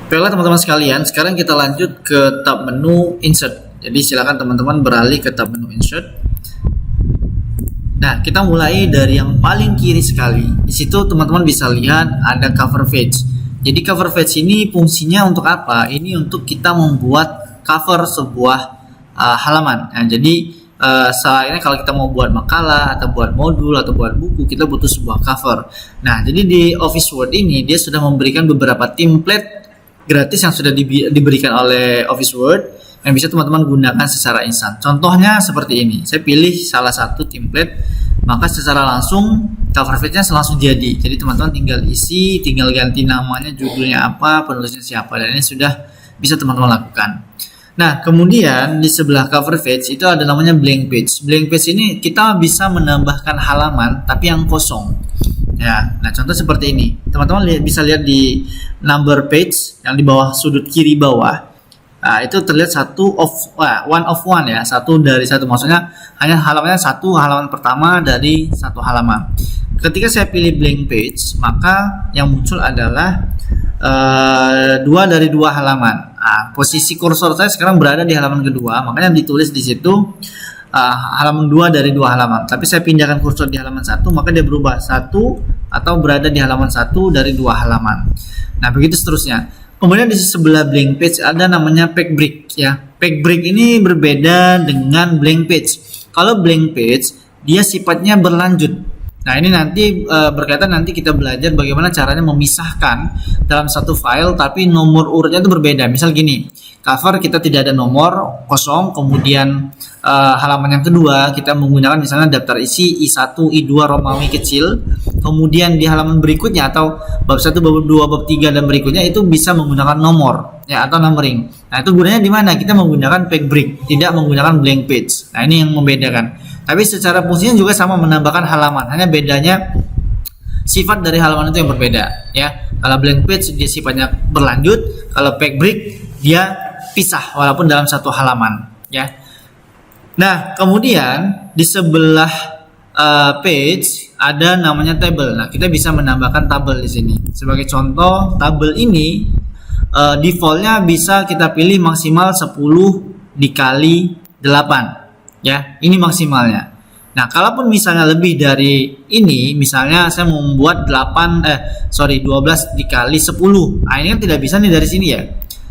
Baiklah teman-teman sekalian, sekarang kita lanjut ke tab menu Insert. Jadi silakan teman-teman beralih ke tab menu Insert. Nah, kita mulai dari yang paling kiri sekali. Di situ teman-teman bisa lihat ada cover page. Jadi cover page ini fungsinya untuk apa? Ini untuk kita membuat cover sebuah halaman. Nah, jadi soalnya kalau kita mau buat makalah atau buat modul atau buat buku, kita butuh sebuah cover. Nah, jadi di Office Word ini dia sudah memberikan beberapa template gratis yang sudah diberikan oleh Office Word yang bisa teman-teman gunakan secara instan. Contohnya seperti ini. Saya pilih salah satu template, maka secara langsung cover page-nya langsung jadi. Jadi teman-teman tinggal isi, tinggal ganti namanya, judulnya apa, penulisnya siapa, dan ini sudah bisa teman-teman lakukan. Nah, kemudian di sebelah cover page itu ada namanya blank page. Blank page ini kita bisa menambahkan halaman tapi yang kosong. Ya, nah contoh seperti ini. Teman-teman bisa lihat di number page yang di bawah sudut kiri bawah. Nah, itu terlihat one of one ya, satu dari satu. Maksudnya hanya halamannya satu, halaman pertama dari satu halaman. Ketika saya pilih blank page, maka yang muncul adalah dua dari dua halaman. Nah, posisi kursor saya sekarang berada di halaman kedua, makanya ditulis di situ halaman 2 dari 2 halaman. Tapi saya pindahkan kursor di halaman 1, maka dia berubah 1 atau berada di halaman 1 dari 2 halaman. Nah, begitu seterusnya. Kemudian di sebelah blank page ada namanya page break ya. Page break ini berbeda dengan blank page. Kalau blank page dia sifatnya berlanjut. Nah, ini nanti berkaitan nanti kita belajar bagaimana caranya memisahkan dalam satu file tapi nomor urutnya itu berbeda. Misal gini, cover kita tidak ada nomor, kosong, kemudian halaman yang kedua kita menggunakan misalnya daftar isi I1, I2 Romawi kecil, kemudian di halaman berikutnya atau bab 1, bab 2, bab 3 dan berikutnya itu bisa menggunakan nomor ya atau numbering. Nah, itu gunanya di mana? Kita menggunakan page break, tidak menggunakan blank page. Nah, ini yang membedakan. Tapi secara fungsinya juga sama, menambahkan halaman, hanya bedanya sifat dari halaman itu yang berbeda ya. Kalau blank page dia sifatnya berlanjut, kalau page break dia pisah walaupun dalam satu halaman ya. Nah, kemudian di sebelah page ada namanya table. Nah, kita bisa menambahkan tabel di sini. Sebagai contoh, tabel ini defaultnya bisa kita pilih maksimal 10 dikali 8 ya, ini maksimalnya. Nah, kalaupun misalnya lebih dari ini, misalnya saya mau membuat 12 dikali 10. Nah, ini kan tidak bisa nih dari sini ya.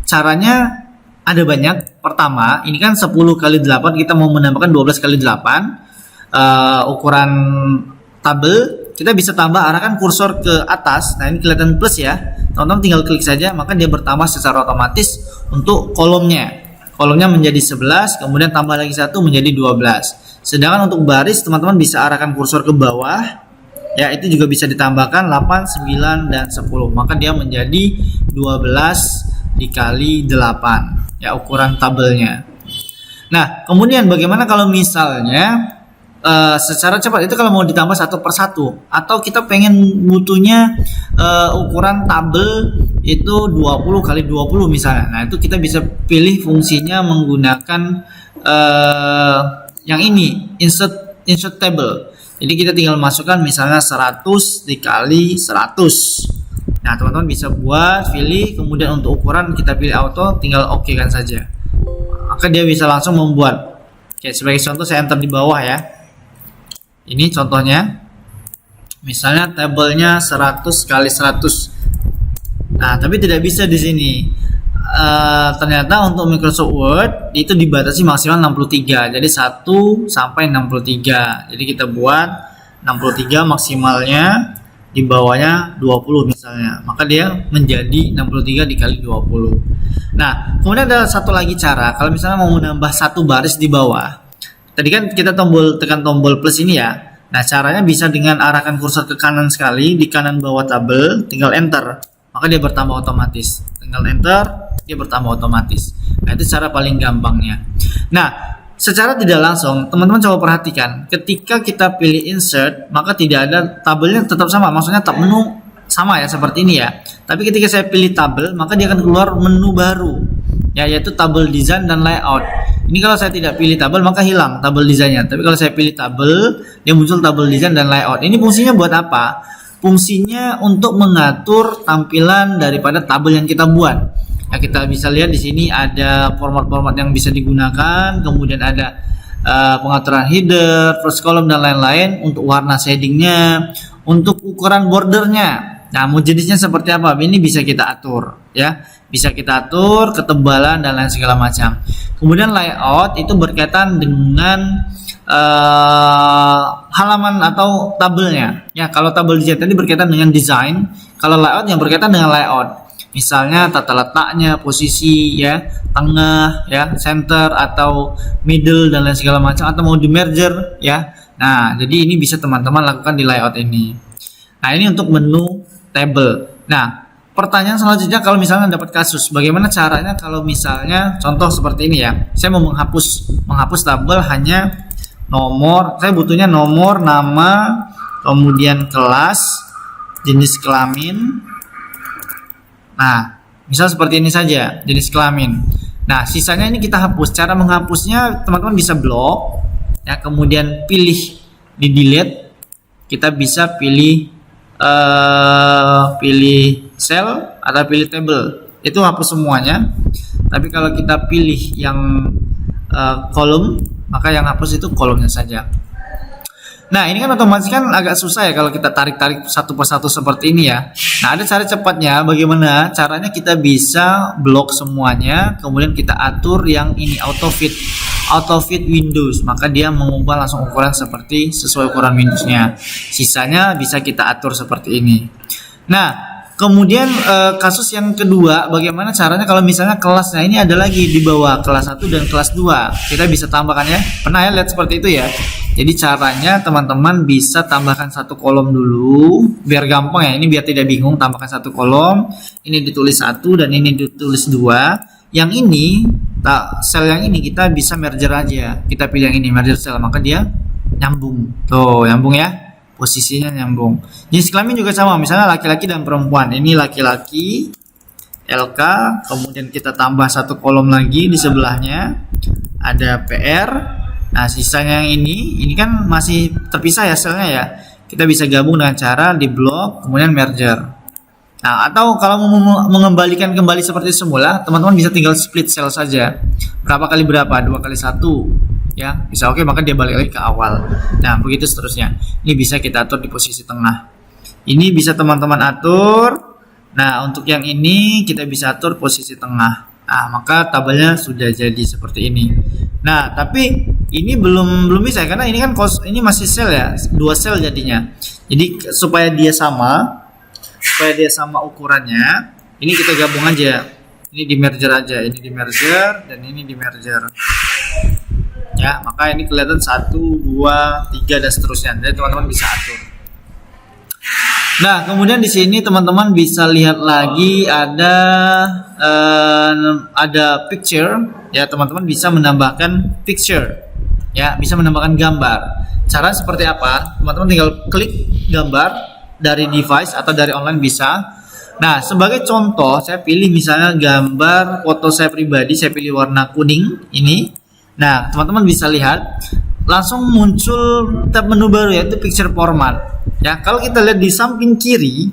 Caranya ada banyak. Pertama, ini kan 10 kali 8, kita mau menambahkan 12 kali 8. Ukuran tabel, kita bisa tambah, arahkan kursor ke atas. Nah, ini kelihatan plus ya. Teman-teman tinggal klik saja, maka dia bertambah secara otomatis untuk kolomnya. Kolomnya menjadi 11, kemudian tambah lagi 1 menjadi 12. Sedangkan untuk baris teman-teman bisa arahkan kursor ke bawah. Ya, itu juga bisa ditambahkan 8, 9 dan 10. Maka dia menjadi 12 dikali 8. Ya, ukuran tabelnya. Nah, kemudian bagaimana kalau misalnya secara cepat itu kalau mau ditambah satu per satu, atau kita pengen butuhnya ukuran tabel itu 20 kali 20 misalnya. Nah, itu kita bisa pilih fungsinya menggunakan yang ini, insert table. Jadi kita tinggal masukkan misalnya 100 dikali 100. Nah, teman-teman bisa buat, pilih, kemudian untuk ukuran kita pilih auto, tinggal oke kan saja. Maka dia bisa langsung membuat. Oke, sebagai contoh saya enter di bawah ya. Ini contohnya. Misalnya tabelnya 100 kali 100. Nah, tapi tidak bisa di sini. Ternyata untuk Microsoft Word itu dibatasi maksimal 63. Jadi 1 sampai 63. Jadi kita buat 63 maksimalnya, di bawahnya 20 misalnya. Maka dia menjadi 63 dikali 20. Nah, kemudian ada satu lagi cara. Kalau misalnya mau menambah satu baris di bawah. Tadi kan kita tekan tombol plus ini ya. Nah, caranya bisa dengan arahkan kursor ke kanan sekali, di kanan bawah tabel, tinggal enter. Maka dia bertambah otomatis. Tinggal enter, dia bertambah otomatis. Nah, itu cara paling gampangnya. Nah, secara tidak langsung, teman-teman coba perhatikan. Ketika kita pilih insert, maka tidak ada tabelnya tetap sama. Maksudnya tab menu sama ya, seperti ini ya. Tapi ketika saya pilih tabel, maka dia akan keluar menu baru. Ya, yaitu tabel design dan layout. Ini kalau saya tidak pilih tabel maka hilang tabel desainnya. Tapi kalau saya pilih tabel, dia muncul tabel design dan layout. Ini fungsinya buat apa? Fungsinya untuk mengatur tampilan daripada tabel yang kita buat. Ya, kita bisa lihat di sini ada format-format yang bisa digunakan, kemudian ada pengaturan header, first column dan lain-lain, untuk warna shadingnya, untuk ukuran bordernya. Nah, mau jenisnya seperti apa? Ini bisa kita atur, ya. Bisa kita atur ketebalan dan lain segala macam. Kemudian layout itu berkaitan dengan halaman atau tabelnya. Ya, kalau tabel desain tadi berkaitan dengan desain, kalau layout yang berkaitan dengan layout. Misalnya tata letaknya, posisi ya, tengah ya, center atau middle dan lain segala macam, atau mau di merger ya. Nah, jadi ini bisa teman-teman lakukan di layout ini. Nah, ini untuk menu table. Nah, pertanyaan selanjutnya, kalau misalnya dapat kasus, bagaimana caranya kalau misalnya contoh seperti ini ya. Saya mau menghapus tabel hanya nomor, saya butuhnya nomor, nama, kemudian kelas, jenis kelamin. Nah, misal seperti ini saja, jenis kelamin. Nah, sisanya ini kita hapus. Cara menghapusnya teman-teman bisa blok, ya, kemudian pilih di delete. Kita bisa pilih cell atau pilih table. Itu hapus semuanya. Tapi kalau kita pilih yang kolom, maka yang hapus itu kolomnya saja. Nah, ini kan otomatis kan agak susah ya kalau kita tarik-tarik satu persatu seperti ini ya. Nah, ada cara cepatnya. Bagaimana caranya? Kita bisa blok semuanya, kemudian kita atur yang ini auto fit Windows, maka dia mengubah langsung ukuran sesuai ukuran Windowsnya. Sisanya bisa kita atur seperti ini. Nah, kemudian kasus yang kedua, bagaimana caranya kalau misalnya kelasnya ini ada lagi di bawah, kelas 1 dan kelas 2. Kita bisa tambahkan ya. Pernah ya lihat seperti itu ya. Jadi caranya teman-teman bisa tambahkan satu kolom dulu, biar gampang ya. Ini biar tidak bingung, tambahkan satu kolom. Ini ditulis 1 dan ini ditulis 2. Yang ini, sel yang ini kita bisa merger aja. Kita pilih yang ini, merger cell, maka dia nyambung. Tuh, nyambung ya. Posisinya nyambung. Jenis kelamin juga sama, misalnya laki-laki dan perempuan. Ini laki-laki, LK, kemudian kita tambah satu kolom lagi di sebelahnya, ada PR. Nah, sisanya yang ini kan masih terpisah ya selnya ya. Kita bisa gabung dengan cara di blok, kemudian merger. Nah, atau kalau mau mengembalikan kembali seperti semula, teman-teman bisa tinggal split cell saja. Berapa kali berapa? 2 kali 1. Ya, bisa oke, maka dia balik lagi ke awal. Nah, begitu seterusnya. Ini bisa kita atur di posisi tengah. Ini bisa teman-teman atur. Nah, untuk yang ini kita bisa atur posisi tengah. Nah, maka tabelnya sudah jadi seperti ini. Nah, tapi ini belum bisa karena ini kan ini masih sel ya, 2 sel jadinya. Jadi supaya dia sama ukurannya, ini kita gabung aja. Ini di merger aja, ini di merger dan ini di merger. Ya, maka ini kelihatan 1, 2, 3 dan seterusnya. Jadi teman-teman bisa atur. Nah, kemudian di sini teman-teman bisa lihat lagi ada picture. Ya, teman-teman bisa menambahkan picture. Ya, bisa menambahkan gambar. Cara seperti apa? Teman-teman tinggal klik gambar dari device atau dari online bisa. Nah, sebagai contoh, saya pilih misalnya gambar foto saya pribadi. Saya pilih warna kuning ini. Nah, teman-teman bisa lihat langsung muncul tab menu baru yaitu picture format. Ya, kalau kita lihat di samping kiri,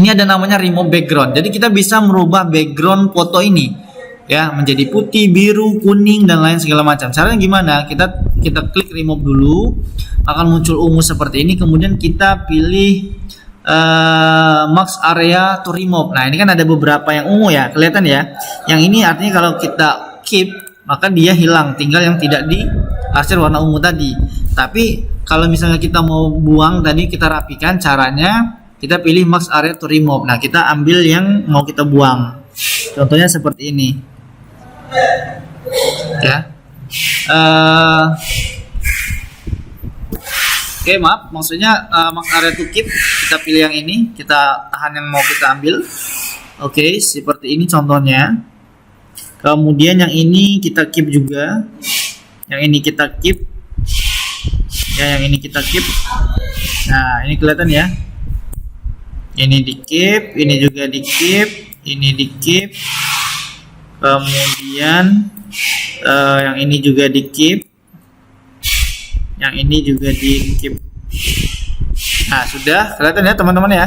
ini ada namanya remove background. Jadi kita bisa merubah background foto ini ya menjadi putih, biru, kuning dan lain segala macam. Caranya gimana? Kita klik remove dulu, akan muncul ungu seperti ini. Kemudian kita pilih max area to remove. Nah, ini kan ada beberapa yang ungu ya, kelihatan ya. Yang ini artinya kalau kita keep, maka dia hilang, tinggal yang tidak diarsir warna ungu tadi. Tapi kalau misalnya kita mau buang tadi, kita rapikan, caranya kita pilih max area to remove. Nah, kita ambil yang mau kita buang. Contohnya seperti ini. Ya. Oke, maaf, maksudnya max area to keep, kita pilih yang ini, kita tahan yang mau kita ambil. Oke, seperti ini contohnya. Kemudian yang ini kita keep juga. Yang ini kita keep. Ya, yang ini kita keep. Nah, ini kelihatan ya. Ini di keep, ini juga di keep, ini di keep. Kemudian yang ini juga di keep. Yang ini juga di keep. Nah, sudah kelihatan ya teman-teman ya.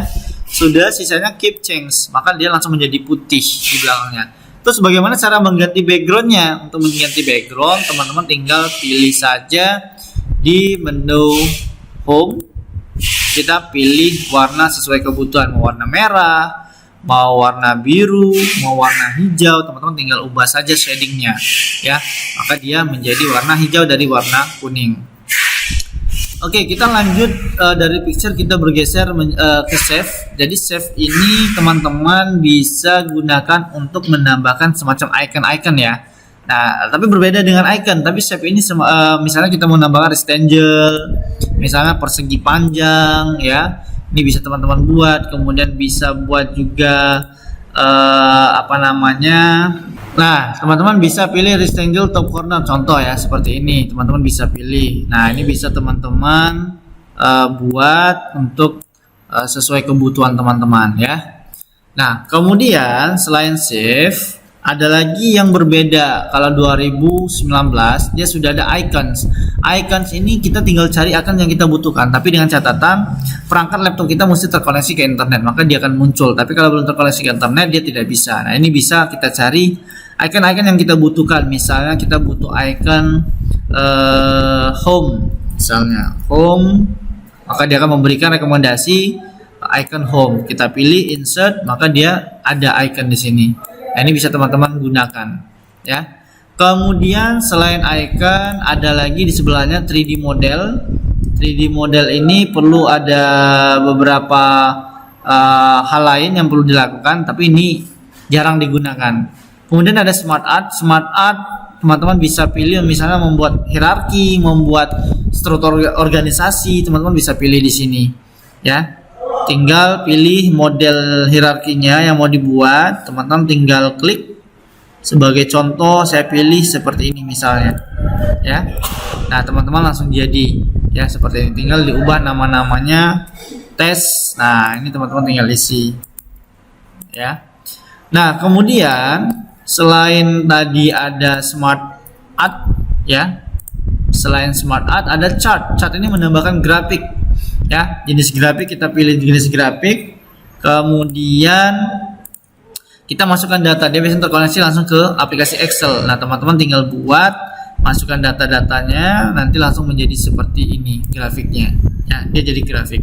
Sudah, sisanya keep change, maka dia langsung menjadi putih di belakangnya. Terus bagaimana cara mengganti backgroundnya? Untuk mengganti background, teman-teman tinggal pilih saja di menu home. Kita pilih warna sesuai kebutuhan, mau warna merah, mau warna biru, mau warna hijau. Teman-teman tinggal ubah saja shadingnya ya, maka dia menjadi warna hijau dari warna kuning. Oke, kita lanjut dari picture kita bergeser ke save. Jadi save ini teman-teman bisa gunakan untuk menambahkan semacam icon-icon ya. Nah, tapi berbeda dengan icon. Tapi save ini misalnya kita mau menambahkan rectangle, misalnya persegi panjang ya. Ini bisa teman-teman buat. Kemudian bisa buat juga Nah, teman-teman bisa pilih rectangle top corner, contoh ya seperti ini, teman-teman bisa pilih. Nah, ini bisa teman-teman buat untuk sesuai kebutuhan teman-teman ya. Nah, kemudian selain save, ada lagi yang berbeda. Kalau 2019 dia sudah ada icons. Icons ini kita tinggal cari icon yang kita butuhkan, tapi dengan catatan perangkat laptop kita mesti terkoneksi ke internet, maka dia akan muncul. Tapi kalau belum terkoneksi ke internet dia tidak bisa. Nah, ini bisa kita cari icon-icon yang kita butuhkan. Misalnya kita butuh icon home, misalnya home, maka dia akan memberikan rekomendasi icon home. Kita pilih insert, maka dia ada icon di sini. Nah, ini bisa teman-teman gunakan ya. Kemudian selain icon ada lagi di sebelahnya 3D model. 3D model ini perlu ada beberapa hal lain yang perlu dilakukan, tapi ini jarang digunakan. Kemudian ada smart art. Smart art teman-teman bisa pilih, misalnya membuat hierarki, membuat struktur organisasi, teman-teman bisa pilih di sini ya. Tinggal pilih model hierarkinya yang mau dibuat, teman-teman tinggal klik. Sebagai contoh saya pilih seperti ini misalnya ya. Nah, teman-teman langsung jadi ya seperti ini, tinggal diubah nama-namanya tes. Nah, ini teman-teman tinggal isi ya. Nah, kemudian selain tadi ada smart art ya, selain smart art ada chart. Chart ini menambahkan grafik ya, jenis grafik kita pilih jenis grafik, kemudian kita masukkan data. Dia biasanya terkoneksi langsung ke aplikasi Excel. Nah, teman-teman tinggal buat, masukkan data-datanya, nanti langsung menjadi seperti ini grafiknya ya, dia jadi grafik.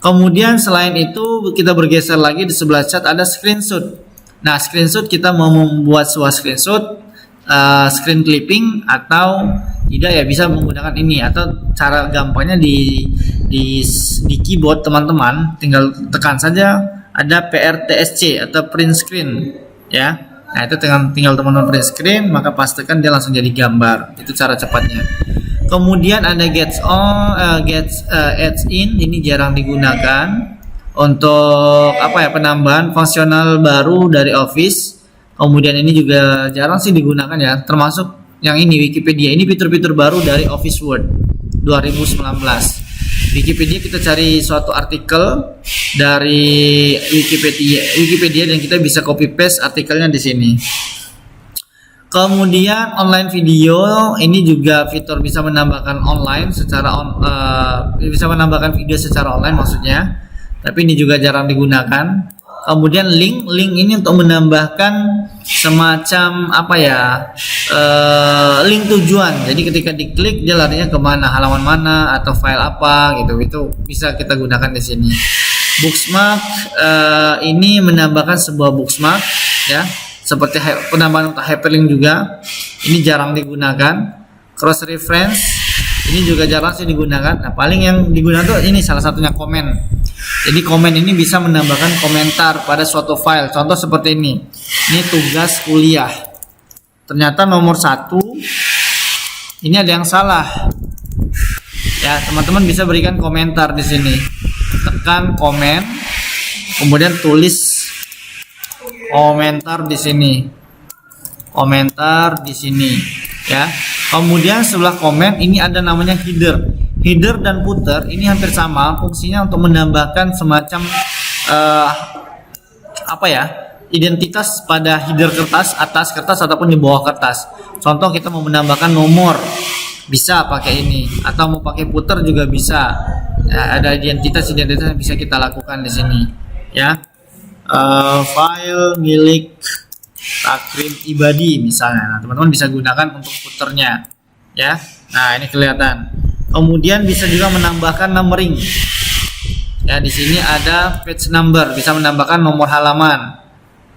Kemudian selain itu kita bergeser lagi, di sebelah chat ada screenshot. Nah, screenshot kita mau membuat sebuah screenshot, screen clipping atau tidak ya bisa menggunakan ini, atau cara gampangnya di keyboard teman-teman tinggal tekan saja ada PRTSC atau print screen ya. Nah, itu tinggal teman-teman print screen, maka pastikan dia langsung jadi gambar. Itu cara cepatnya. Kemudian ada gets adds in, ini jarang digunakan untuk penambahan fungsional baru dari Office. Kemudian ini juga jarang sih digunakan ya, termasuk yang ini Wikipedia. Ini fitur-fitur baru dari Office Word 2019. Wikipedia kita cari suatu artikel dari Wikipedia dan kita bisa copy paste artikelnya di sini. Kemudian online video, ini juga fitur bisa menambahkan bisa menambahkan video secara online maksudnya. Tapi ini juga jarang digunakan. Kemudian link ini untuk menambahkan semacam link tujuan. Jadi ketika diklik dia larinya kemana, halaman mana atau file apa gitu. Itu bisa kita gunakan di sini. Bookmark ini menambahkan sebuah bookmark ya, seperti penambahan untuk hyperlink juga. Ini jarang digunakan. Cross reference ini juga jarang sih digunakan. Nah, paling yang digunakan tuh ini salah satunya komen. Jadi komen ini bisa menambahkan komentar pada suatu file. Contoh seperti ini. Ini tugas kuliah. Ternyata nomor 1 ini ada yang salah. Ya, teman-teman bisa berikan komentar di sini. Tekan komen, kemudian tulis komentar di sini. Komentar di sini, ya. Kemudian sebelah komen ini ada namanya header. Header dan footer ini hampir sama fungsinya untuk menambahkan semacam identitas pada header kertas, atas kertas ataupun di bawah kertas. Contoh kita mau menambahkan nomor, bisa pakai ini, atau mau pakai footer juga bisa Ya, ada identitas yang bisa kita lakukan di sini, ya. File milik Takrim Ibadi misalnya. Nah, teman-teman bisa gunakan untuk footernya, ya. Nah, ini kelihatan. Kemudian bisa juga menambahkan numbering. Ya, di sini ada page number, bisa menambahkan nomor halaman.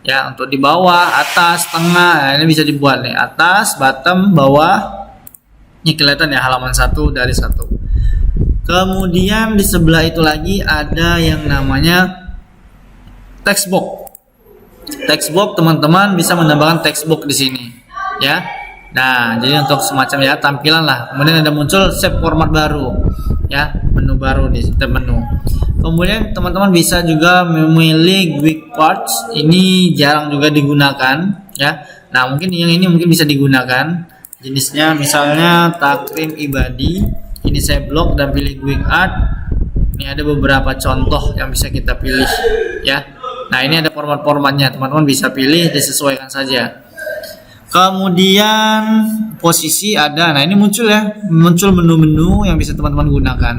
Ya, untuk di bawah, atas, tengah. Nah, ini bisa dibuat nih, atas, bottom, bawah. Ini kelihatan ya, halaman 1 dari 1. Kemudian di sebelah itu lagi ada yang namanya text box. Text box, teman-teman bisa menambahkan text box di sini, ya. Nah, jadi untuk semacam ya tampilan lah. Kemudian ada muncul save format baru, ya, menu baru di tab menu. Kemudian teman-teman bisa juga memilih quick parts. Ini jarang juga digunakan, ya. Nah, mungkin yang ini mungkin bisa digunakan. Jenisnya misalnya Takrim Ibadi. Ini saya blok dan pilih quick art. Ini ada beberapa contoh yang bisa kita pilih, ya. Nah, ini ada format-formatnya, teman-teman bisa pilih, disesuaikan saja. Kemudian posisi ada, nah ini muncul ya, muncul menu-menu yang bisa teman-teman gunakan.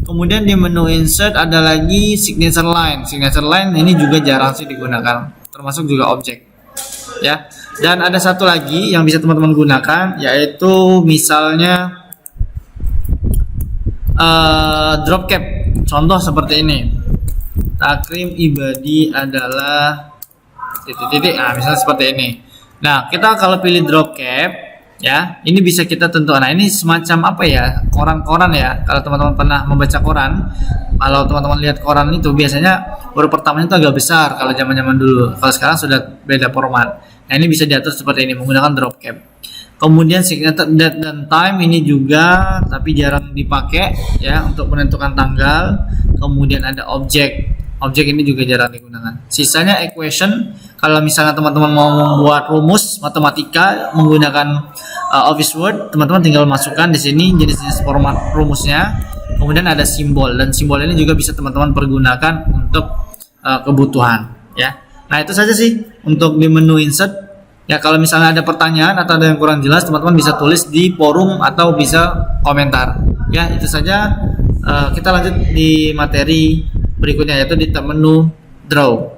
Kemudian di menu insert ada lagi signature line. Signature line ini juga jarang sih digunakan, termasuk juga objek, ya. Dan ada satu lagi yang bisa teman-teman gunakan, yaitu misalnya drop cap. Contoh seperti ini, Takrim Ibadi adalah titik-titik. Nah, misalnya seperti ini. Nah, kita kalau pilih drop cap, ya, ini bisa kita tentukan. Nah, ini semacam apa ya? Koran-koran ya. Kalau teman-teman pernah membaca koran, kalau teman-teman lihat koran itu biasanya huruf pertamanya itu agak besar kalau zaman-zaman dulu. Kalau sekarang sudah beda format. Nah, ini bisa diatur seperti ini menggunakan drop cap. Kemudian signature date dan time ini juga tapi jarang dipakai, ya, untuk menentukan tanggal. Kemudian ada objek. Objek ini juga jarang digunakan. Sisanya equation. Kalau misalnya teman-teman mau membuat rumus matematika menggunakan Office Word, teman-teman tinggal masukkan di sini jenis-jenis format rumusnya. Kemudian ada simbol, dan simbol ini juga bisa teman-teman pergunakan untuk kebutuhan, ya. Nah, itu saja sih untuk di menu insert. Ya, kalau misalnya ada pertanyaan atau ada yang kurang jelas, teman-teman bisa tulis di forum atau bisa komentar. Ya, itu saja. Kita lanjut di materi berikutnya, yaitu di tab menu draw.